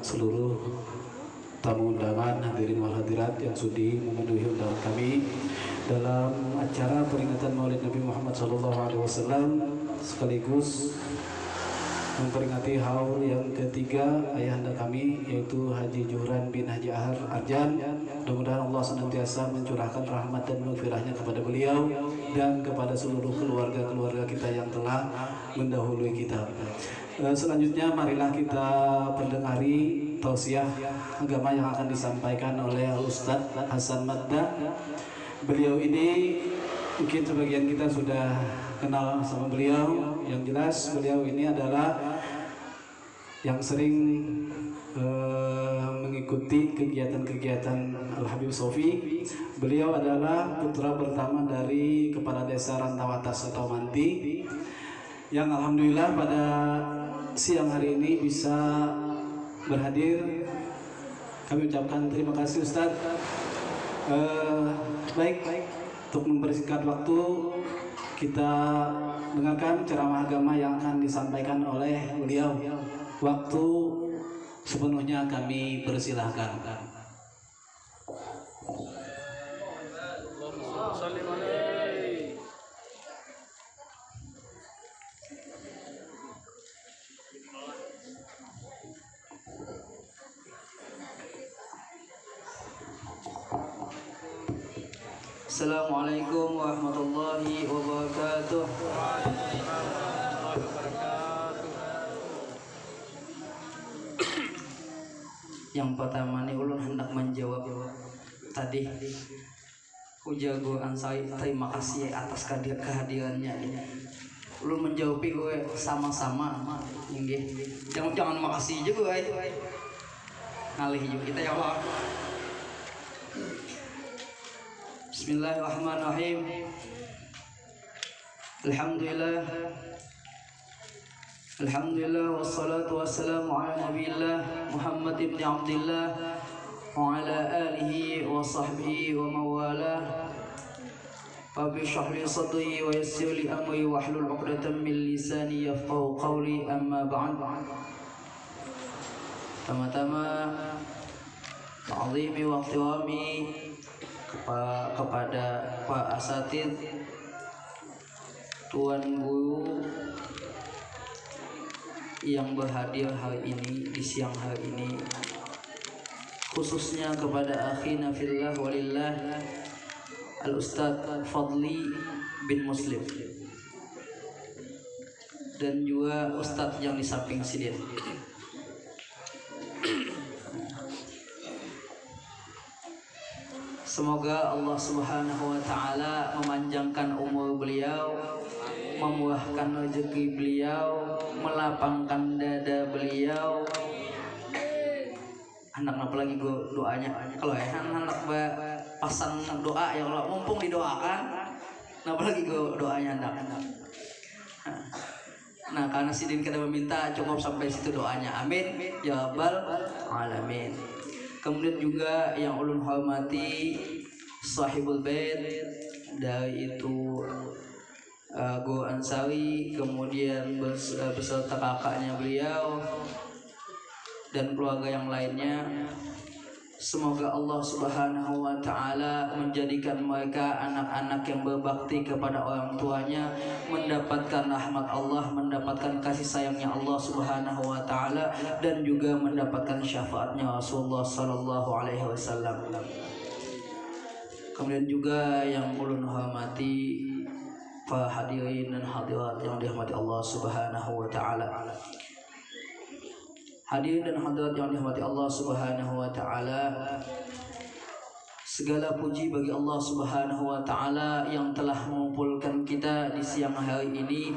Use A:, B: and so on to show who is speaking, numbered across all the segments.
A: Seluruh tamu undangan, hadirin wal hadirat yang sudi memenuhi undangan kami dalam acara peringatan Maulid Nabi Muhammad SAW, sekaligus memperingati haul yang ketiga ayahanda kami, yaitu Haji Juhran bin Haji Ahar Arjan. Mudah-mudahan Allah senantiasa mencurahkan rahmat dan maghfirahnya kepada beliau dan kepada seluruh keluarga-keluarga kita yang telah mendahului kita. Selanjutnya marilah kita perdengari tausiah agama yang akan disampaikan oleh Ustadz Hasan Madda. Beliau ini mungkin sebagian kita sudah kenal sama beliau. Yang jelas beliau ini adalah yang sering mengikuti kegiatan-kegiatan Al-Habib Sofi. Beliau adalah putra pertama dari Kepala Desa Rantawatas atau Manti, yang alhamdulillah pada siang hari ini bisa berhadir. Kami ucapkan terima kasih Ustadz. Baik, untuk mempersingkat waktu, kita dengarkan ceramah agama yang akan disampaikan oleh beliau. Waktu sepenuhnya kami persilahkan.
B: Assalamualaikum warahmatullahi wabarakatuh. Yang pertama nih ulun hendak menjawab tadi Ujago Ansai, terima kasih atas kehadirannya. Ulun menjawab gue sama-sama nggih. Jangan makasih juga ngalih juga kita ya Allah. Bismillahirrahmanirrahim. Alhamdulillah wassalatu wassalamu ala nabiyillah Muhammad ibn Abdillah wa ala alihi wa sahbihi wa mawalah. Rabbi shrah li sadri wa yassir li amri wahlul 'uqdatam min lisani yafqahu qawli, amma ba'd. Tama-tama ta'zimi wa ihtirami kepada Pak Asatid, Tuan Guru yang berhadir hari ini, di siang hari ini, khususnya kepada akhina fillah walillah Al-Ustadz Fadli bin Muslim, dan juga Ustadz yang di samping sini. Semoga Allah Subhanahu wa Ta'ala memanjangkan umur beliau, memurahkan rezeki beliau, melapangkan dada beliau. Anak apa lagi gue doanya? Kalau anak pasang doa ya Allah, mumpung didoakan. Apa lagi gue doanya anak? Nah, karena sidin kita meminta, cukup sampai situ doanya. Amin ya rabbal alamin. Kemudian juga yang ulun hormati Sahibul Bait, dari itu Guru Ansari, kemudian beserta kakaknya beliau dan keluarga yang lainnya. Semoga Allah Subhanahu wa Ta'ala menjadikan mereka anak-anak yang berbakti kepada orang tuanya, mendapatkan rahmat Allah, mendapatkan kasih sayangnya Allah Subhanahu wa Ta'ala, dan juga mendapatkan syafaatnya Rasulullah Sallallahu Alaihi Wasallam. Kemudian juga yang ulun hormati para hadirin dan hadirat yang dirahmati Allah Subhanahu wa Ta'ala. Hadirin dan hadirat yang dirahmati Allah Subhanahu wa Ta'ala, segala puji bagi Allah Subhanahu wa Ta'ala yang telah mengumpulkan kita di siang hari ini.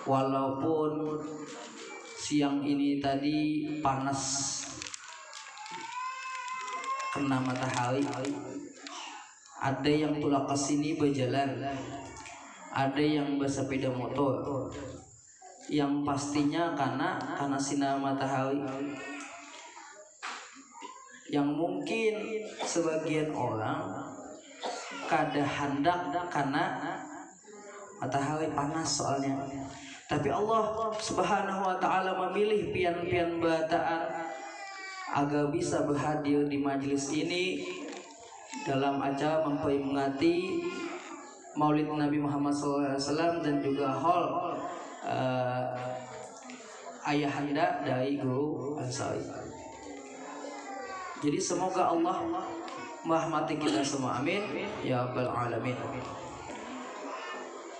B: Walaupun siang ini tadi panas kena matahari, ada yang tulak ke sini berjalan, ada yang bersepeda motor, yang pastinya karena sinar matahari, yang mungkin sebagian orang kada hendak karena matahari panas soalnya. Tapi Allah Subhanahu wa taala memilih pian-pian bataan agar bisa berhadir di majelis ini dalam acara memperingati Maulid Nabi Muhammad SAW dan juga haul ayahanda dari Guru Ansari. Jadi semoga Allah merahmati kita semua, amin ya rabbal alamin.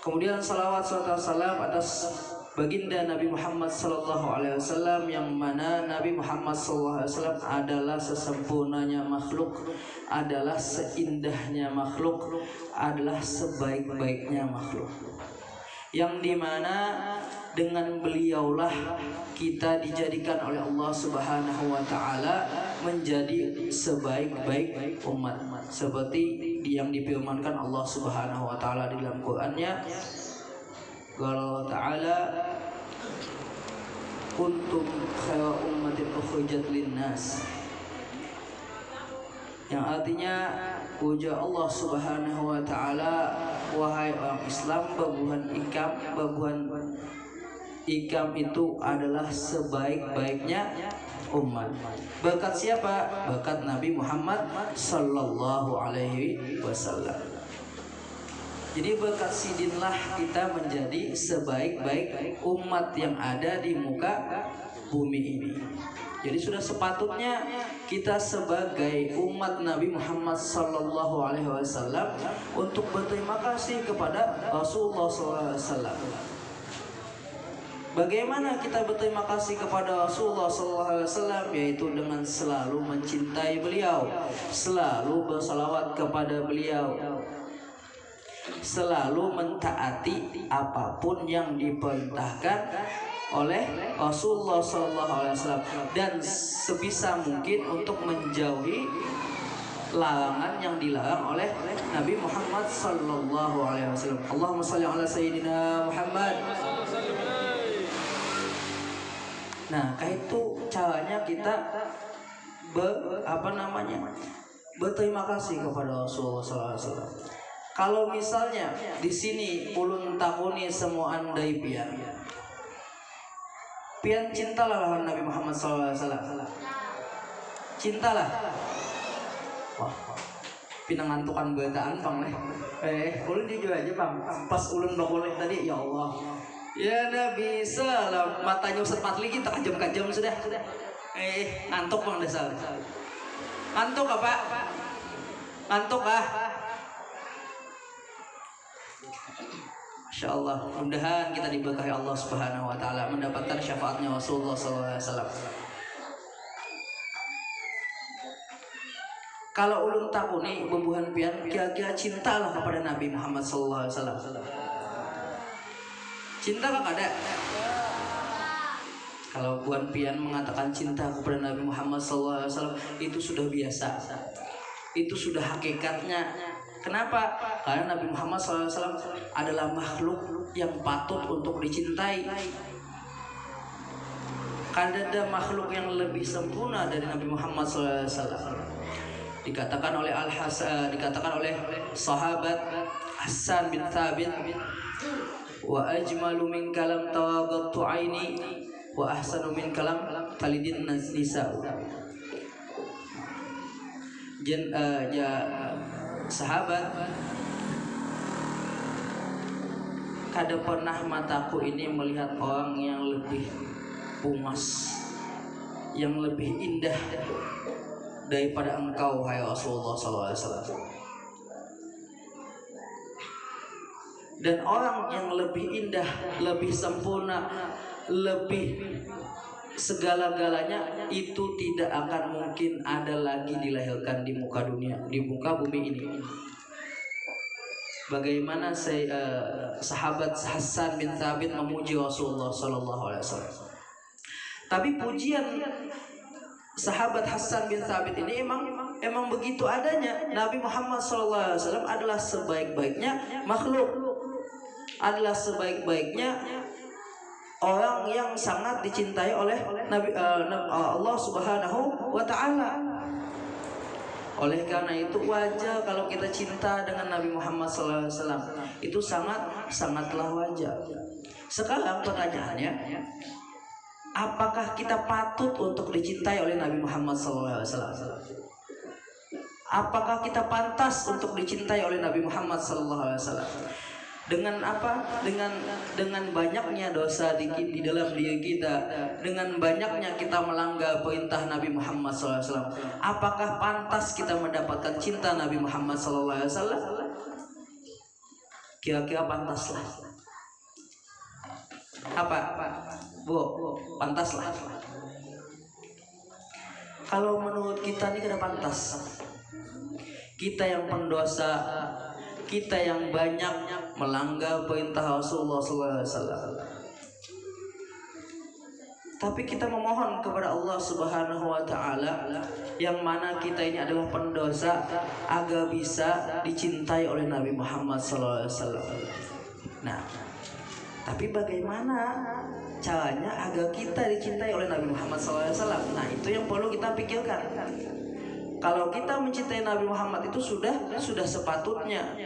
B: Kemudian salawat serta salam atas baginda Nabi Muhammad sallallahu alaihi wasallam, yang mana Nabi Muhammad sallallahu alaihi wasallam adalah sesempurnanya makhluk, adalah seindahnya makhluk, adalah sebaik-baiknya makhluk, yang dimana dengan beliaulah kita dijadikan oleh Allah Subhanahu wa taala menjadi sebaik-baik umat, seperti yang difirmankan Allah Subhanahu wa taala di dalam Qur'annya, qala ta'ala kuntum khairu ummatin ukhrijat linnas, yang artinya puja Allah Subhanahu wa taala, wahai orang Islam, babuhan ikam itu adalah sebaik-baiknya umat. Berkat siapa? Berkat Nabi Muhammad sallallahu alaihi wasallam. Jadi berkat sidinlah kita menjadi sebaik-baik umat yang ada di muka bumi ini. Jadi sudah sepatutnya kita sebagai umat Nabi Muhammad sallallahu alaihi wasallam untuk berterima kasih kepada Rasulullah sallallahu alaihi wasallam. Bagaimana kita berterima kasih kepada Rasulullah SAW? Yaitu dengan selalu mencintai beliau, selalu bersalawat kepada beliau, selalu mentaati apapun yang diperintahkan oleh Rasulullah SAW, dan sebisa mungkin untuk menjauhi larangan yang dilarang oleh Nabi Muhammad SAW. Allahumma shalli ala sayyidina Muhammad. Nah, kayak itu caranya kita berterima kasih kepada Rasulullah SAW. Kalau misalnya di sini ulun takuni semua andai pian cintalah Nabi Muhammad SAW. Cintalah. Wah, pinangantukan bataan bang ulun jujur aja bang. Pas ulun bakulik tadi, ya Allah. Ya Nabi salam, matanya Ustaz Matli kita kajam-kajam sudah. Ngantuk bang dasar. Ngantuk apa? Ngantuk ah. Masya Allah, mudah-mudahan kita diberkahi Allah Subhanahu wa taala, mendapatkan syafaatnya Rasulullah SAW. Kalau ulun takuni bebuhan pian, kira-kira cintalah kepada Nabi Muhammad SAW. Cinta kak ada? Kalau buan pian mengatakan cinta kepada Nabi Muhammad SAW, itu sudah biasa, itu sudah hakikatnya. Kenapa? Karena Nabi Muhammad SAW adalah makhluk yang patut untuk dicintai. Karena ada makhluk yang lebih sempurna dari Nabi Muhammad SAW. Dikatakan oleh dikatakan oleh sahabat Hassan bin Thabit, wa ajmalu min kalam tawagattu aini wa ahsanu min kalam talidin nisa. Sahabat, kada pernah mataku ini melihat orang yang lebih pumas, yang lebih indah daripada engkau, hai Rasulullah SAW. Dan orang yang lebih indah, lebih sempurna, lebih segala-galanya itu tidak akan mungkin ada lagi dilahirkan di muka dunia, di muka bumi ini. Bagaimana sahabat Hassan bin Thabit memuji Rasulullah SAW. Tapi pujian sahabat Hassan bin Thabit ini emang begitu adanya. Nabi Muhammad SAW adalah sebaik-baiknya makhluk, adalah sebaik-baiknya orang yang sangat dicintai oleh Allah Subhanahu wa taala. Oleh karena itu wajar kalau kita cinta dengan Nabi Muhammad SAW. Itu sangatlah wajar. Sekarang pertanyaannya, apakah kita patut untuk dicintai oleh Nabi Muhammad SAW? Apakah kita pantas untuk dicintai oleh Nabi Muhammad SAW? Dengan apa? Dengan banyaknya dosa di dalam diri kita, dengan banyaknya kita melanggar perintah Nabi Muhammad SAW, apakah pantas kita mendapatkan cinta Nabi Muhammad SAW? Kira-kira pantaslah. Apa? Bu, pantaslah. Kalau menurut kita ini kada pantas. Kita yang pendosa, kita yang banyak melanggar perintah Rasulullah SAW. Tapi kita memohon kepada Allah Subhanahu wa Ta'ala, yang mana kita ini adalah pendosa, agar bisa dicintai oleh Nabi Muhammad SAW. Nah, tapi bagaimana caranya agar kita dicintai oleh Nabi Muhammad SAW? Nah, itu yang perlu kita pikirkan. Kalau kita mencintai Nabi Muhammad itu sudah sepatutnya,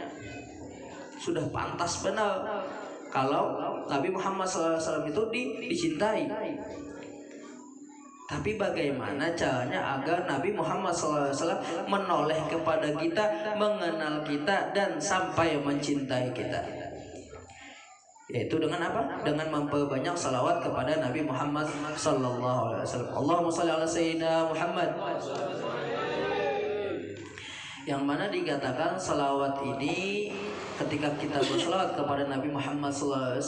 B: sudah pantas benar kalau Nabi Muhammad SAW itu dicintai. Tapi bagaimana caranya agar Nabi Muhammad SAW menoleh kepada kita, mengenal kita, dan sampai mencintai kita? Yaitu dengan apa? Dengan memperbanyak salawat kepada Nabi Muhammad SAW. Allahumma shalli ala sayyidina Muhammad. Yang mana dikatakan salawat ini, ketika kita bersalawat kepada Nabi Muhammad SAW,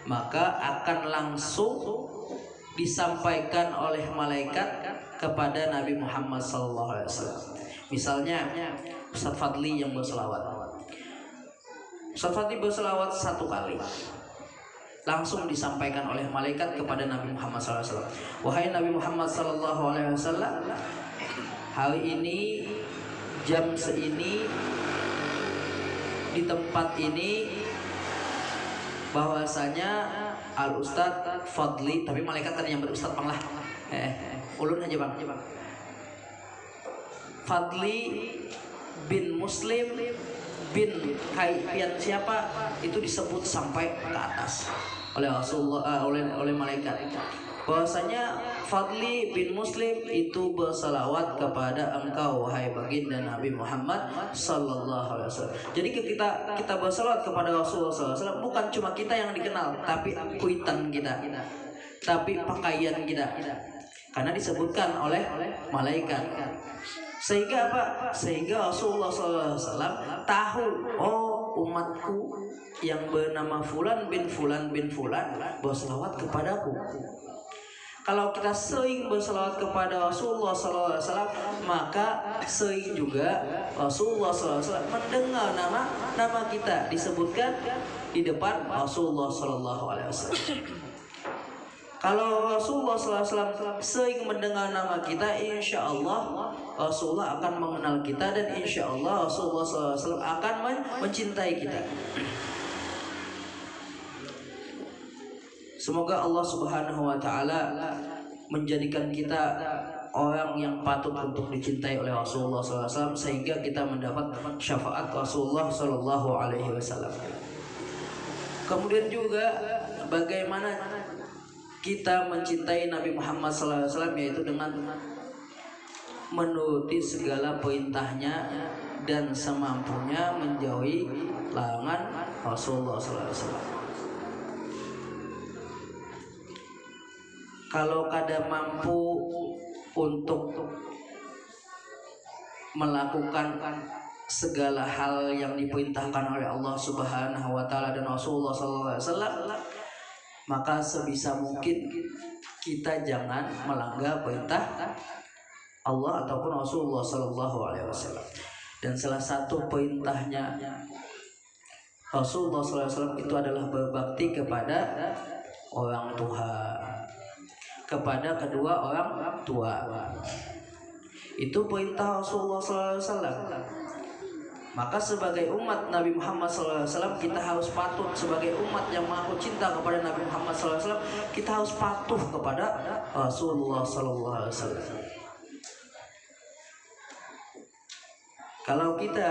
B: maka akan langsung disampaikan oleh malaikat kepada Nabi Muhammad SAW. Misalnya Ustaz Fadli yang bersalawat, Ustaz Fadli bersalawat 1 kali, langsung disampaikan oleh malaikat kepada Nabi Muhammad SAW. Wahai Nabi Muhammad SAW, hari ini jam seini di tempat ini bahwasanya Al Ustadz Fadli, tapi malaikat tadi yang berustad pang lah, ulun aja bang, Fadli bin Muslim bin Kaifian siapa itu disebut sampai ke atas oleh Rasulullah, oleh malaikat, bahwasanya Fadli bin Muslim itu bersalawat kepada engkau wahai baginda Nabi Muhammad sallallahu alaihi wasallam. Jadi kita bersalawat kepada Rasulullah sallallahu alaihi wasallam, bukan cuma kita yang dikenal, tapi kuitan kita, tapi pakaian kita, karena disebutkan oleh malaikat. Sehingga apa? Sehingga Rasulullah sallallahu alaihi wasallam tahu, oh umatku yang bernama Fulan bin Fulan bin Fulan bersalawat kepadaku. Kalau kita sering bersalawat kepada Rasulullah SAW, maka sering juga Rasulullah SAW mendengar nama kita disebutkan di depan Rasulullah SAW. Kalau Rasulullah SAW sering mendengar nama kita, insya Allah Rasulullah akan mengenal kita, dan insya Allah Rasulullah SAW akan mencintai kita. Semoga Allah Subhanahu wa Ta'ala menjadikan kita orang yang patut untuk dicintai oleh Rasulullah SAW, sehingga kita mendapat syafaat Rasulullah SAW. Kemudian juga bagaimana kita mencintai Nabi Muhammad SAW, yaitu dengan menuruti segala perintahnya dan semampunya menjauhi larangan Rasulullah SAW. Kalau kada mampu untuk melakukan segala hal yang diperintahkan oleh Allah Subhanahu wa Ta'ala dan Rasulullah SAW, maka sebisa mungkin kita jangan melanggar perintah Allah ataupun Rasulullah SAW. Dan salah satu perintahnya Rasulullah SAW itu adalah berbakti kepada orang tua, kepada kedua orang tua. Itu perintah Rasulullah SAW. Maka sebagai umat Nabi Muhammad SAW, kita harus patuh. Sebagai umat yang mengaku cinta kepada Nabi Muhammad SAW, kita harus patuh kepada Rasulullah SAW. Kalau kita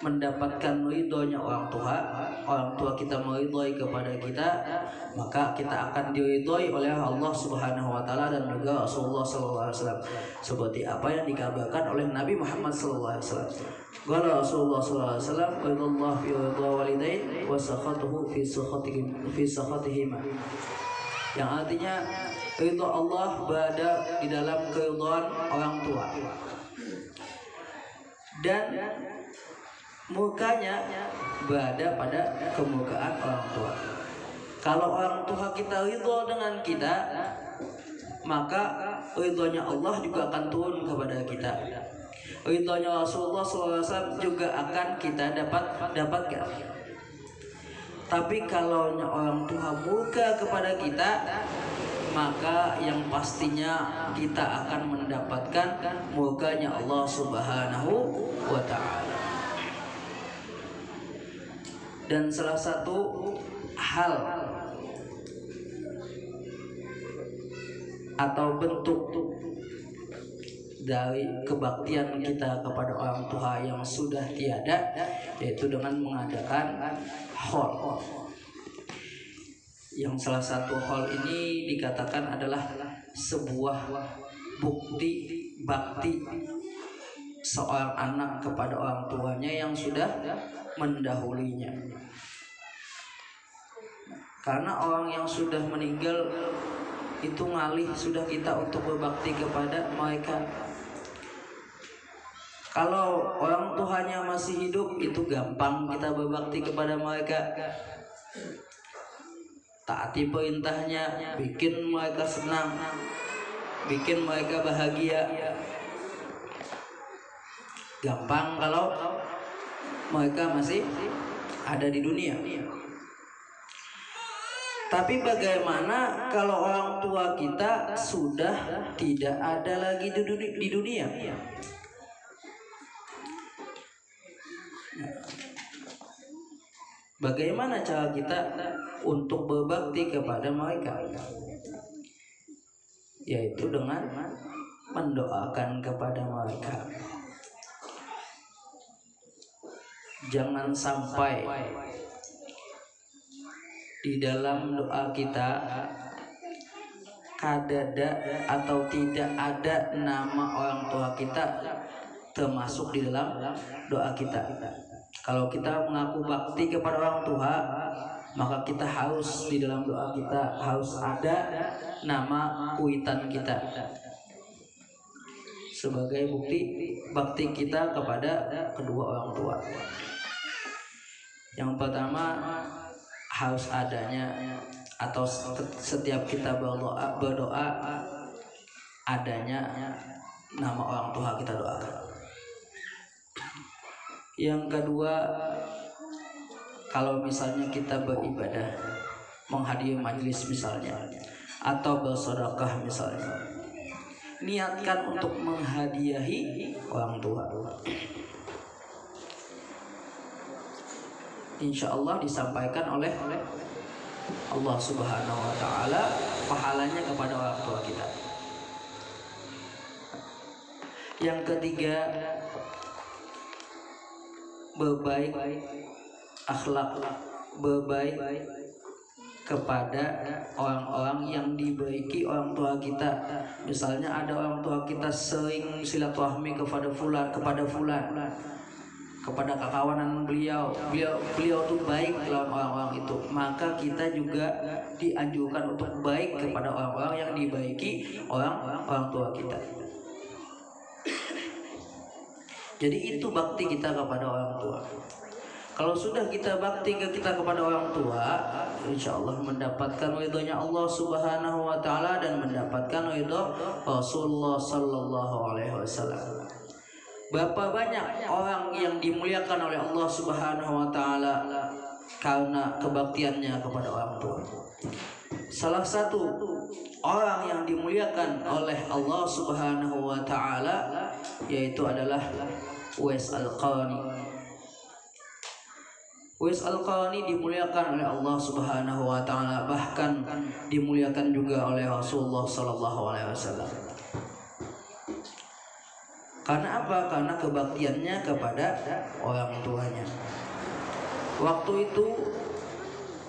B: mendapatkan ridhonya orang tua kita meridhoi kepada kita, maka kita akan diridhoi oleh Allah Subhanahu wa taala dan juga Rasulullah sallallahu alaihi wasallam, seperti apa yang dikabarkan oleh Nabi Muhammad sallallahu alaihi wasallam. Qala Rasulullah sallallahu alaihi wasallam, "Ridallahu fi ridha walidain wa sakhatuhu fi sakhatihima." Yang artinya ridha Allah berada di dalam keridhaan orang tua dan murkanya berada pada kemurkaan orang tua. Kalau orang tua kita ridho dengan kita, maka ridhonya Allah juga akan turun kepada kita. Ridhonya Rasulullah SAW juga akan kita dapatkan. Tapi kalau orang tua murka kepada kita, maka yang pastinya kita akan mendapatkan murkanya Allah Subhanahu wa ta'ala. Dan salah satu hal atau bentuk dari kebaktian kita kepada orang tua yang sudah tiada, yaitu dengan mengadakan haul. Yang salah satu haul ini dikatakan adalah sebuah bukti bakti seorang anak kepada orang tuanya yang sudah mendahulunya. Karena orang yang sudah meninggal itu ngalih sudah kita untuk berbakti kepada mereka. Kalau orang tuanya masih hidup, itu gampang kita berbakti kepada mereka. Taati perintahnya, bikin mereka senang, bikin mereka bahagia. Gampang kalau mereka masih ada di dunia. Tapi bagaimana kalau orang tua kita sudah tidak ada lagi di dunia? Bagaimana cara kita untuk berbakti kepada mereka? Yaitu dengan mendoakan kepada mereka. Jangan sampai di dalam doa kita kadada atau tidak ada nama orang tua kita termasuk di dalam doa kita. Kalau kita mengaku bakti kepada orang tua, maka kita harus di dalam doa kita harus ada nama kuitan kita sebagai bukti bakti kita kepada kedua orang tua. Yang pertama, harus adanya atau setiap kita berdoa adanya nama orang tua kita doakan. Yang kedua, kalau misalnya kita beribadah, menghadiri majelis misalnya, atau bersedekah misalnya, niatkan untuk menghadiahi orang tua. Insya Allah disampaikan oleh Allah Subhanahu wa ta'ala pahalanya kepada orang tua kita. Yang ketiga, berbaik akhlak, berbaik kepada orang-orang yang dibaiki orang tua kita. Misalnya ada orang tua kita sering silaturahmi kepada fulan, kepada kekawanan beliau itu baik lawan orang-orang itu, maka kita juga dianjurkan untuk baik kepada orang-orang yang dibaiki orang tua kita. Jadi itu bakti kita kepada orang tua. Kalau sudah kita bakti kepada orang tua, insya Allah mendapatkan ridhonya Allah Subhanahu wa ta'ala dan mendapatkan ridho Rasulullah sallallahu alaihi wasallam. Berapa banyak orang yang dimuliakan oleh Allah Subhanahu wa ta'ala karena kebaktiannya kepada orang tua. Salah satu orang yang dimuliakan oleh Allah Subhanahu wa ta'ala yaitu adalah Uwais Al-Qarni. Uwais Al-Qarni dimuliakan oleh Allah Subhanahu wa ta'ala, bahkan dimuliakan juga oleh Rasulullah sallallahu alaihi wasallam. Karena apa? Karena kebaktiannya kepada orang tuanya. Waktu itu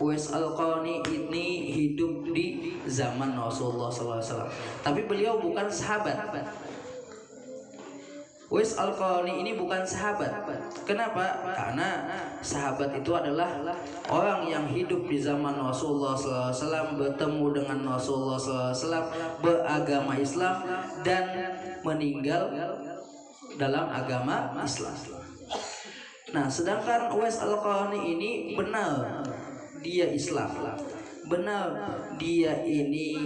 B: Uwais Al-Qarni ini hidup di zaman Rasulullah SAW, tapi beliau bukan sahabat. Uwais Al-Qarni ini bukan sahabat. Kenapa? Karena sahabat itu adalah orang yang hidup di zaman Rasulullah SAW, bertemu dengan Rasulullah SAW, beragama Islam, dan meninggal dalam agama Islam. Nah, sedangkan Uwais Al-Qarni ini benar dia Islam, benar dia ini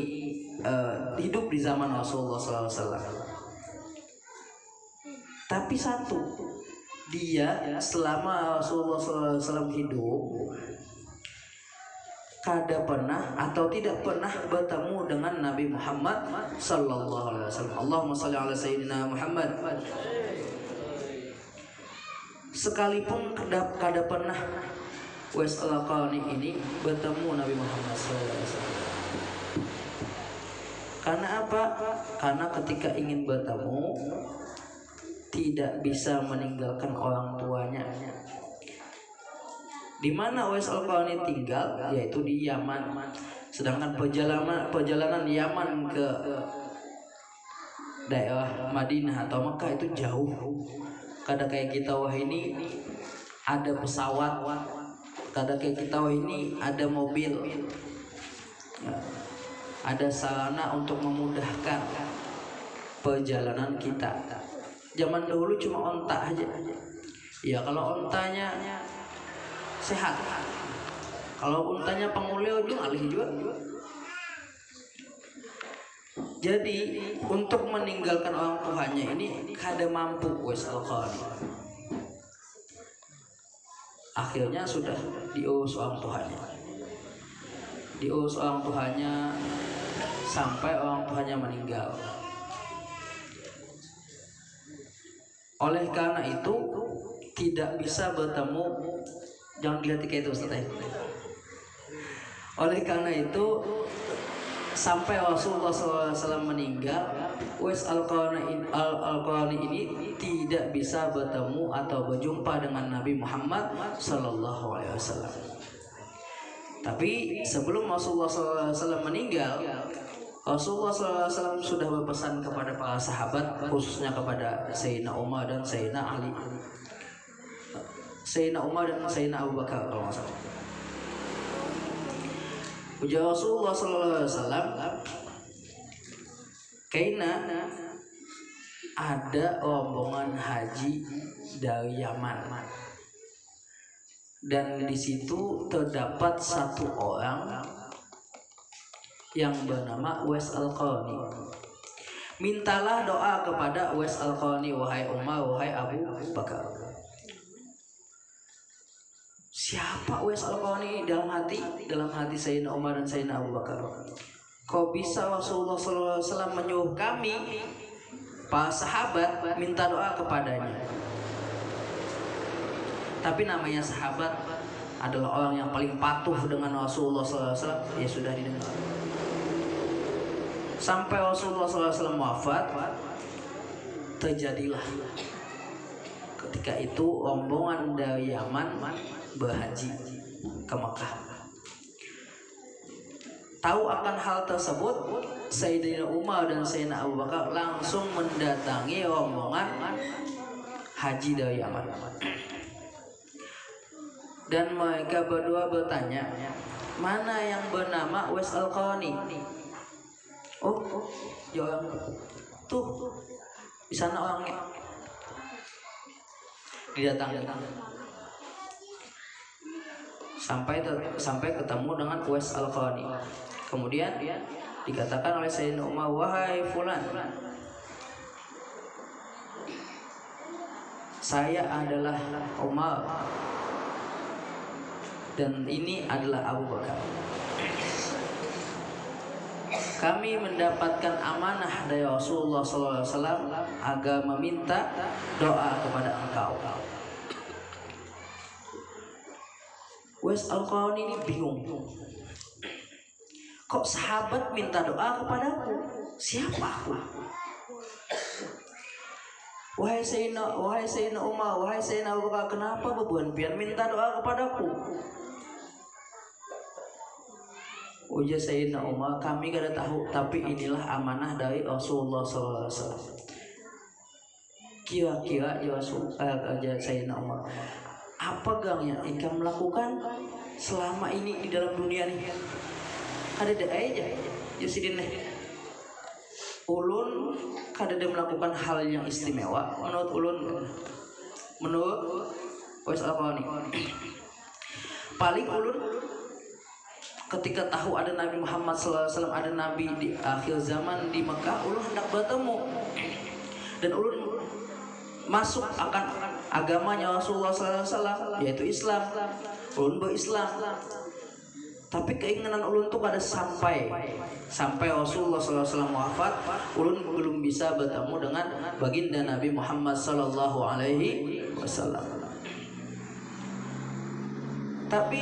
B: hidup di zaman Rasulullah SAW. Tapi satu, dia selama Rasulullah SAW hidup kada pernah atau tidak pernah bertemu dengan Nabi Muhammad Sallallahu Alaihi Wasallam. Allahumma salli ala Sayyidina Muhammad. Sekalipun kada pernah Uwais Al-Qarni ini bertemu Nabi Muhammad SAW. Karena apa? Karena ketika ingin bertemu tidak bisa meninggalkan orang tuanya. Di mana Uwais Al-Qarni tinggal, yaitu di Yaman. Sedangkan perjalanan Yaman ke daerah Madinah atau Mekah itu jauh. Kada kayak kita wah ini ada pesawat, kada kayak kita wah ini ada mobil, ada sarana untuk memudahkan perjalanan kita. Zaman dahulu cuma onta aja. Ya kalau ontanya sehat, kalau ontanya penguleo juga alih juga. Jadi untuk meninggalkan orang tuanya ini kada mampu Uwais Al-Qarni. Akhirnya sudah diurus orang tuanya. Diurus orang tuanya sampai orang tuanya meninggal. Oleh karena itu tidak bisa bertemu. Jangan dilihat kayak itu Ustaz. Oleh karena itu sampai Rasulullah SAW meninggal, Uwais Al-Qarni ini tidak bisa bertemu atau berjumpa dengan Nabi Muhammad Sallallahu Alaihi Wasallam. Tapi sebelum Rasulullah SAW meninggal, Rasulullah SAW sudah berpesan kepada para sahabat, khususnya kepada Sayyidina Umar dan Sayyidina Ali, Sayyidina Umar dan Sayyidina Abu Bakar kalau nggak salah. Ujar Rasulullah SAW, karena ada rombongan haji dari Yaman, dan di situ terdapat satu orang yang bernama Uwais Al-Qarni. Mintalah doa kepada Uwais Al-Qarni, wahai Umar, wahai Abu Bakar. Siapa Uwais Al-Qarni dalam hati Sayyidina Umar dan Sayyidina Abu Bakar? Kok bisa Rasulullah SAW menyuruh kami para sahabat minta doa kepadanya? Tapi namanya sahabat adalah orang yang paling patuh dengan Rasulullah SAW, ya sudah didengar. Sampai Rasulullah SAW wafat, terjadilah ketika itu rombongan dari Yaman berhaji ke Mekah. Tahu akan hal tersebut, Sayyidina Umar dan Sayyidina Abu Bakar langsung mendatangi rombongan haji dari Yaman. Dan mereka berdua bertanya, mana yang bernama Uwais Al-Qarni? Oh, ya orang tuh di sana orangnya. Didatangi sampai ketemu dengan Uwais Al-Qarni. Kemudian dikatakan oleh Sayyidina Umar, wahai fulan, saya adalah Umar dan ini adalah Abu Bakar. Kami mendapatkan amanah dari Rasulullah SAW agar meminta doa kepada engkau. Uwais Al-Qarni ini bingung. Kok sahabat minta doa kepadaku? Siapa aku? Wahai Sayyidina Umar, wahai Sayyidina Abu Bakar, kenapa bebuan pian minta doa kepadaku? Ujar Sayyidina Umar, kami kada tahu, tapi inilah amanah dari Rasulullah SAW. Kira-kira ya Sayyidina Umar, apa gang yang engkau melakukan selama ini di dalam dunia nih? Kada ada aja, Yusidin nih. Ulun kada ada melakukan hal yang istimewa menurut ulun, menurut Uwais Al-Qarni. Paling ulun ketika tahu ada Nabi Muhammad SAW, ada Nabi di akhir zaman di Mekah, ulun hendak bertemu dan ulun masuk akan agamanya Rasulullah SAW, yaitu Islam. Ulun berislam, tapi keinginan ulun tuh kada sampai Rasulullah SAW wafat, ulun belum bisa bertemu dengan baginda Nabi Muhammad SAW. Tapi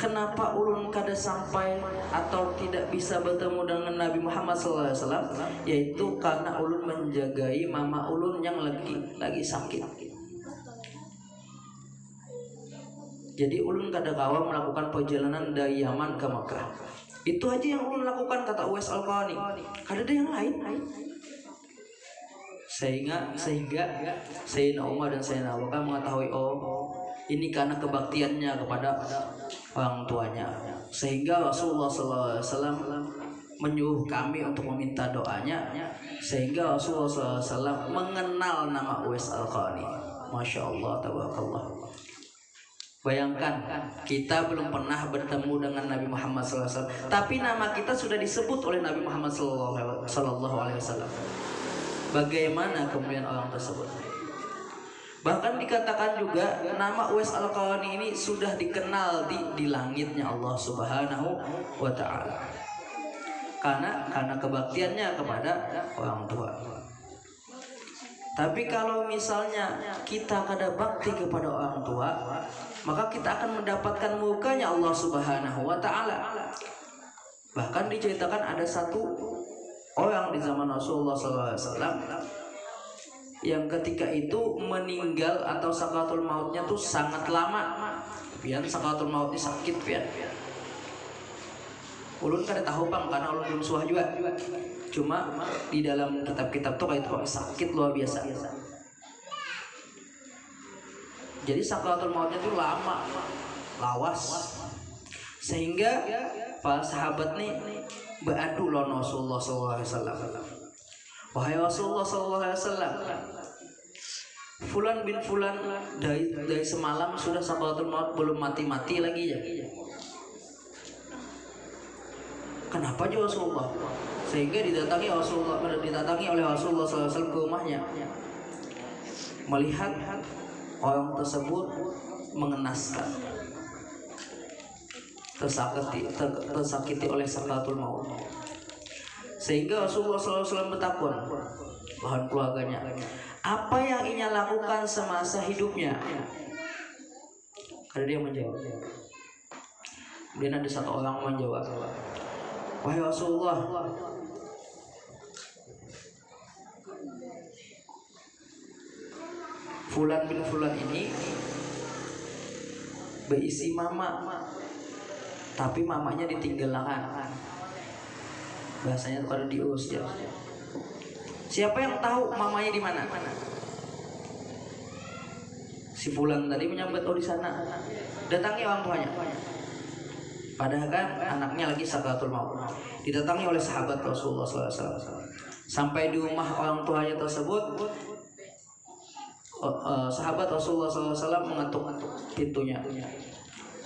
B: kenapa ulun kada sampai atau tidak bisa bertemu dengan Nabi Muhammad SAW? Yaitu karena ulun menjagai mama ulun yang lagi sakit. Jadi ulun kada kawa melakukan perjalanan dari Yaman ke Makkah. Itu aja yang ulun lakukan, kata Uwais Al-Qarni. Kada ada yang lain. Sehingga Sayyidina Umar dan Sayyidina Abu Bakar mengetahui, oh ini karena kebaktiannya kepada orang tuanya. Sehingga Rasulullah SAW menyuruh kami untuk meminta doanya. Sehingga Rasulullah SAW mengenal nama Uwais Al-Qarni. Masya Allah, tabarakallah. Bayangkan, kita belum pernah bertemu dengan Nabi Muhammad SAW, tapi nama kita sudah disebut oleh Nabi Muhammad SAW. Bagaimana kemudian orang tersebut? Bahkan dikatakan juga nama Uwais Al-Qarni ini sudah dikenal di langitnya Allah Subhanahu wa Ta'ala. Karena kebaktiannya kepada orang tua. Tapi kalau misalnya kita kada bakti kepada orang tua, maka kita akan mendapatkan mukanya Allah Subhanahu wa Ta'ala. Bahkan diceritakan ada satu orang di zaman Rasulullah SAW yang ketika itu meninggal atau sakaratul mautnya tuh sangat lama. Pian sakaratul mautnya sakit pian. Ulun kada tahu bang, karena ulun belum suah juga. Cuma di dalam kitab-kitab tuh kayak itu sakit luar biasa. Jadi sakaratul mautnya tuh lama, lawas. Sehingga para sahabat nih beradu lawan Rasulullah SAW. Wahai Rasulullah SAW, Fulan bin Fulan dari semalam sudah sakaratul maut belum mati-mati lagi ya. Kenapa juga Rasulullah? Sehingga didatangi oleh Rasulullah SAW ke rumahnya, melihat orang tersebut mengenaskan, tersakiti oleh sakaratul maut. Sehingga Rasulullah SAW bertakun bahan keluarganya, apa yang ia lakukan semasa hidupnya? Karena dia menjawab. Kemudian ada satu orang menjawab, wahai Rasulullah, Fulan bin Fulan ini berisi mama, tapi mamanya ditinggalkan. Bahasanya itu kalau diurus ya. Siapa yang tahu mamanya di mana? Si Fulan tadi menyambut, oh di sana. Datangi orang tuanya. Padahal kan anaknya lagi sakaratul maut. Didatangi oleh sahabat Rasulullah SAW. Sampai di rumah orang tuanya tersebut, sahabat Rasulullah SAW mengetuk pintunya.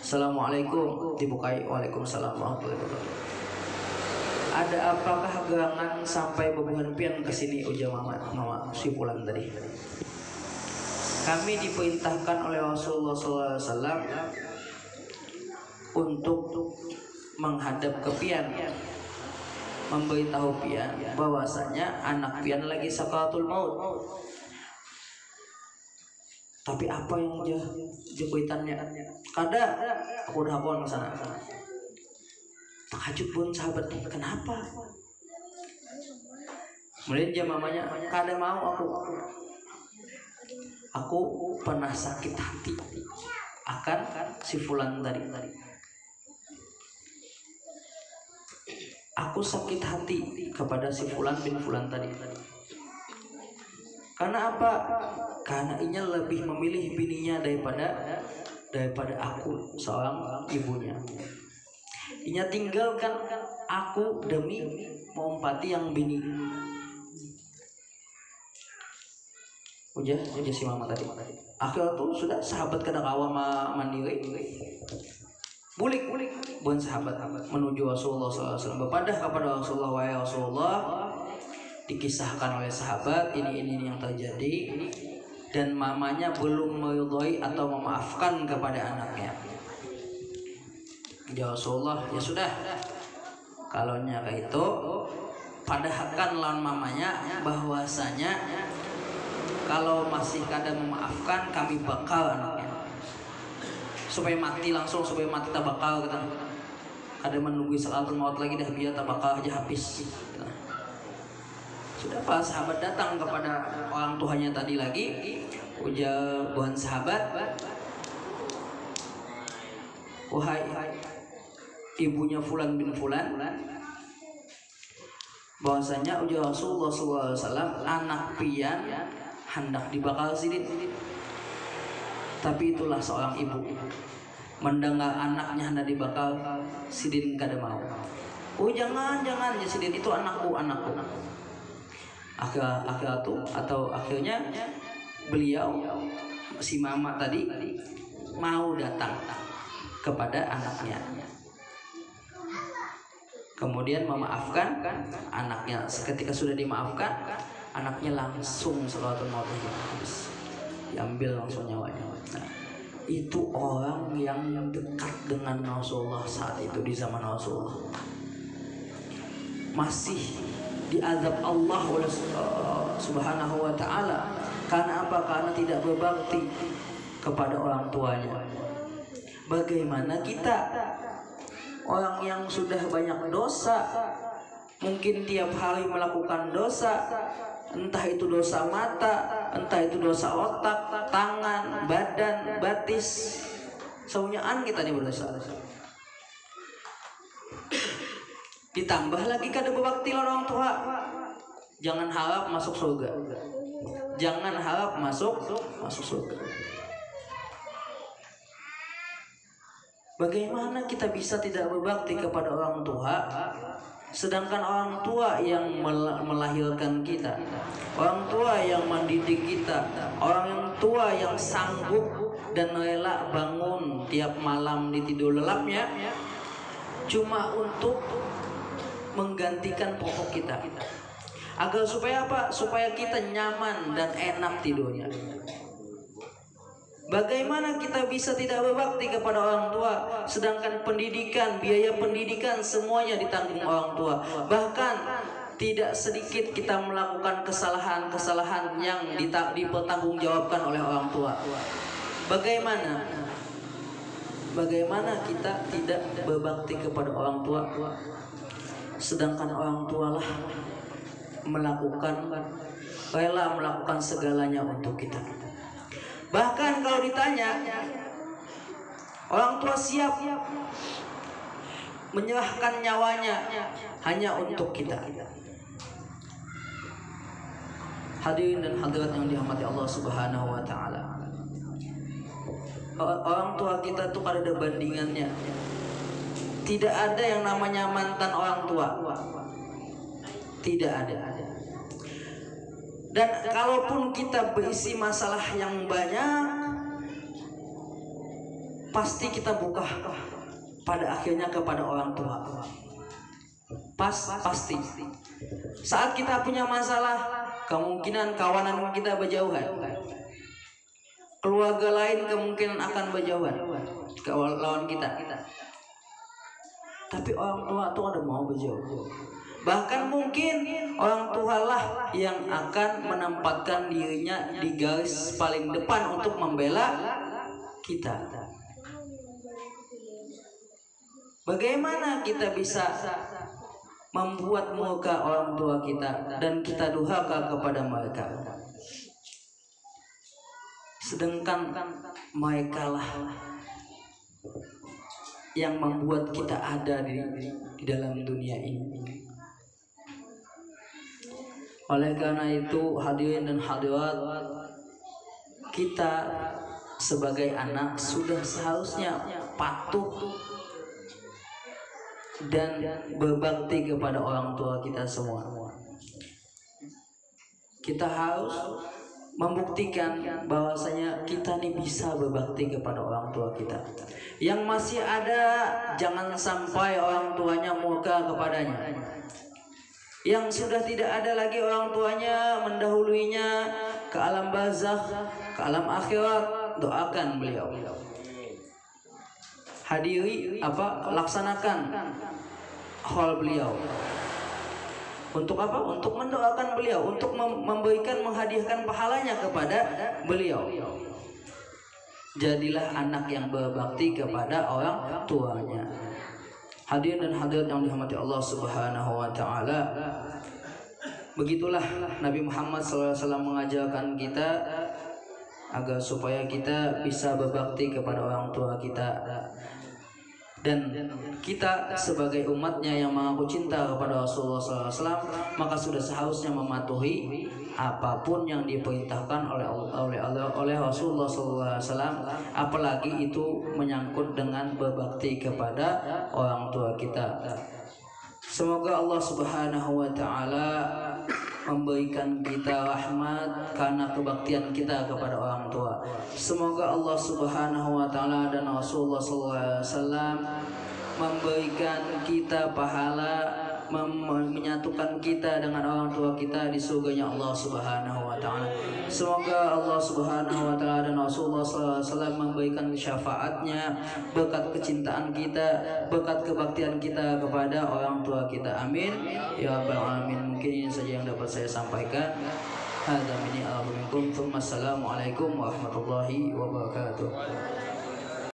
B: Assalamualaikum, dibukai. Waalaikumsalam warahmatullahi wabarakatuh. Ada apakah gerangan sampai bebuhan pian ke sini, ujar mama si Fulan tadi. Kami diperintahkan oleh Rasulullah SAW untuk menghadap ke pian, memberitahu pian bahwasanya anak pian lagi sakaratul maut. Tapi apa yang jekuitannya? Kada, aku udah hapuan ke sana. Takjub pun sahabat, kenapa? Kemudian dia mamanya, kada mau aku pernah sakit hati akan si fulan tadi. Aku sakit hati kepada si fulan bin fulan tadi. Karena apa? Karena inya lebih memilih bininya daripada aku seorang ibunya. Inya tinggalkan aku demi mengumpati yang bini. Udah si mama tadi. Akhirnya tuh sudah sahabat kada kawa mandiri. Bulik bukan sahabat menuju Rasulullah SAW. Berpadah kepada Rasulullah, wahai Rasulullah, dikisahkan oleh sahabat ini yang terjadi, dan mamanya belum meridhoi atau memaafkan kepada anaknya. Ya Rasulullah, ya sudah, kalau nyaka itu padahkan lawan mamanya bahwasanya kalau masih kada memaafkan kami bakal anaknya supaya mati langsung, supaya mati tabakal kita. Kada menunggu salatul maut lagi dah, biar tabakal aja habis. Sudah pas sahabat datang kepada orang tuanya tadi lagi, ujar buhan sahabat, wahai ibunya fulan bin fulan, bahwasanya ujar Rasulullah SAW, anak pian hendak dibakal sidin. Tapi itulah seorang ibu mendengar anaknya hendak dibakal sidin kada mau. Oh jangan ya sidin, itu anakku. Akhirnya beliau si mama tadi mau datang kepada anaknya, kemudian memaafkan anaknya. Ketika sudah dimaafkan, anaknya langsung salatul maut habis, diambil langsung nyawanya. Nah, itu orang yang dekat dengan Rasulullah saat itu, di zaman Rasulullah masih diazab Allah oleh Subhanahu wa ta'ala. Karena apa? Karena tidak berbakti kepada orang tuanya. Bagaimana kita, orang yang sudah banyak dosa, mungkin tiap hari melakukan dosa, entah itu dosa mata, entah itu dosa otak, tangan, badan, batis, saunyaan kita ini berdosa. Ditambah lagi kada berbakti lawan orang tua, jangan harap masuk surga. Jangan harap masuk surga. Bagaimana kita bisa tidak berbakti kepada orang tua, sedangkan orang tua yang melahirkan kita, orang tua yang mendidik kita, orang tua yang sanggup dan rela bangun tiap malam di tidur lelapnya cuma untuk menggantikan pokok kita, agar supaya apa? Supaya kita nyaman dan enak tidurnya. Bagaimana kita bisa tidak berbakti kepada orang tua, sedangkan pendidikan, biaya pendidikan semuanya ditanggung orang tua. Bahkan tidak sedikit kita melakukan kesalahan-kesalahan yang dipertanggungjawabkan oleh orang tua. Bagaimana kita tidak berbakti kepada orang tua, sedangkan orang tualah rela melakukan segalanya untuk kita. Bahkan kalau ditanya, orang tua siap menyerahkan nyawanya hanya untuk kita. Hadirin dan hadirat yang dirahmati Allah Subhanahu wa ta'ala, orang tua kita tuh kada ada bandingannya. Tidak ada yang namanya mantan orang tua, tidak ada. Dan kalaupun kita berisi masalah yang banyak, pasti kita buka pada akhirnya kepada orang tua. Pasti. Saat kita punya masalah, kemungkinan kawanan kita berjauhan, keluarga lain kemungkinan akan berjauhan lawan kita. Tapi orang tua itu ada mau berjauh. Bahkan mungkin orang tua lah yang akan menempatkan dirinya di garis paling depan untuk membela kita. Bagaimana kita bisa membuat murka orang tua kita dan kita durhaka kepada mereka. Sedangkan mereka lah yang membuat kita ada di dalam dunia ini. Oleh karena itu, hadirin dan hadirat, kita sebagai anak sudah seharusnya patuh dan berbakti kepada orang tua kita semua. Kita harus membuktikan bahwasanya kita nih bisa berbakti kepada orang tua kita. Yang masih ada, jangan sampai orang tuanya murka kepadanya. Yang sudah tidak ada lagi orang tuanya, mendahuluinya ke alam barzakh, ke alam akhirat, doakan beliau. Hadiri laksanakan haul beliau. Untuk apa? Untuk mendoakan beliau, untuk memberikan, menghadiahkan pahalanya kepada beliau. Jadilah anak yang berbakti kepada orang tuanya. Hadirin dan hadirat yang dirahmati Allah Subhanahu wa taala. Begitulah Nabi Muhammad SAW mengajarkan kita agar supaya kita bisa berbakti kepada orang tua kita. Dan kita sebagai umatnya yang mengaku cinta kepada Rasulullah SAW, maka sudah seharusnya mematuhi apapun yang diperintahkan oleh Rasulullah SAW, apalagi itu menyangkut dengan berbakti kepada orang tua kita. Semoga Allah Subhanahu wa taala memberikan kita rahmat karena kebaktian kita kepada orang tua. Semoga Allah Subhanahu wa taala dan Rasulullah SAW memberikan kita pahala, menyatukan kita dengan orang tua kita di surganya Allah Subhanahu wa taala. Semoga Allah Subhanahu wa taala dan Rasulullah SAW memberikan syafaatnya, berkat kecintaan kita, berkat kebaktian kita kepada orang tua kita. Amin ya rabbal alamin. Mungkin ini saja yang dapat saya sampaikan. Hadza minni wa minkum. Assalamualaikum warahmatullahi wabarakatuh.